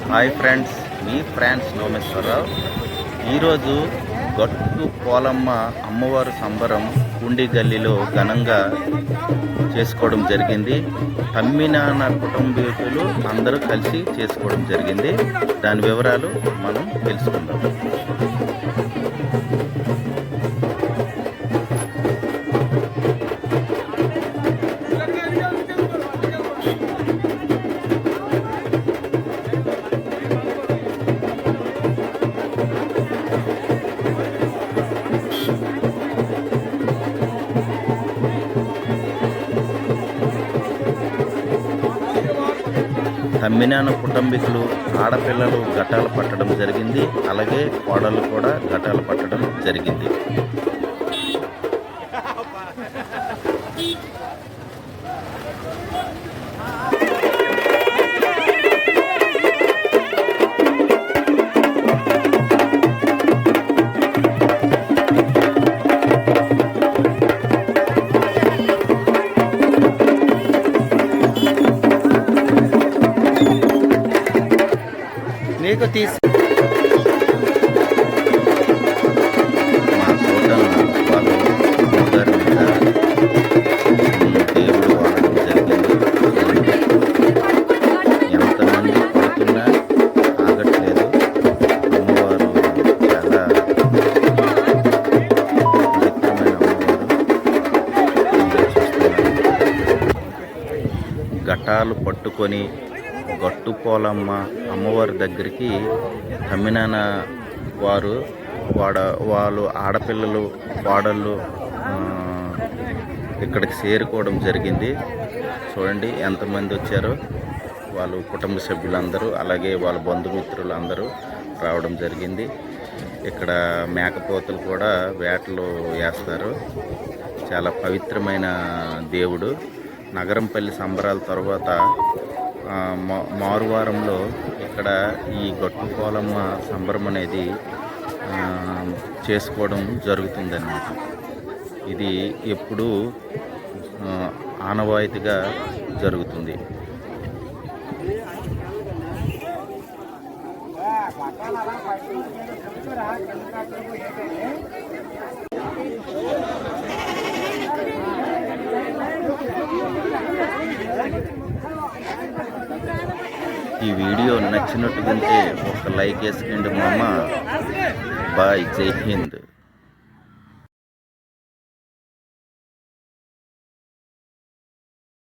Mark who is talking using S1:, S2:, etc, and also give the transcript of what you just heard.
S1: Hi friends, మీ friends నోమేశ్వరరావు. ఈరోజు గట్టు పోలమ్మ అమ్మవారు సంబరం కుండి గల్లీలో ఘనంగా చేసుకోవడం జరిగింది. తమ్మినాన్న కుటుంబీకులు అందరూ కలిసి చేసుకోవడం జరిగింది. దాని వివరాలు మనం తెలుసుకుందాం. తమ్మినాన్న కుటుంబీకులు ఆడపిల్లలు ఘటాలు పట్టడం జరిగింది. అలాగే కోడళ్ళు కూడా ఘటాలు పట్టడం జరిగింది. నీకు తీసి మా తోటను వాళ్ళు అమ్మగారి మీద దేవుడు వాడడం జరిగింది. ఎంతమంది పడుతున్నా ఆగట్లేదు. అమ్మవారు చాలా పవిత్రమైన అమ్మవారు. ఘటాలు పట్టుకొని గట్టు పోలమ్మ అమ్మవారి దగ్గరికి తమ్మినాన్న వాళ్ళు ఆడపిల్లలు కోడళ్ళు ఇక్కడికి చేరుకోవడం జరిగింది. చూడండి ఎంతమంది వచ్చారో. వాళ్ళు కుటుంబ సభ్యులందరూ అలాగే వాళ్ళ బంధుమిత్రులు అందరూ రావడం జరిగింది. ఇక్కడ మేకపోతలు కూడా వేటలు వేస్తారు. చాలా పవిత్రమైన దేవుడు. నగరంపల్లి సంబరాల తర్వాత మారువారంలో ఇక్కడ ఈ గట్టు పోలమ్మ సంబరం అనేది చేసుకోవడం జరుగుతుందన్నమాట. ఇది ఎప్పుడూ ఆనవాయితీగా జరుగుతుంది. ఈ వీడియో నచ్చినట్టుగా ఒక లైక్ వేసుకోండి మామ. బాయ్, జై హింద్.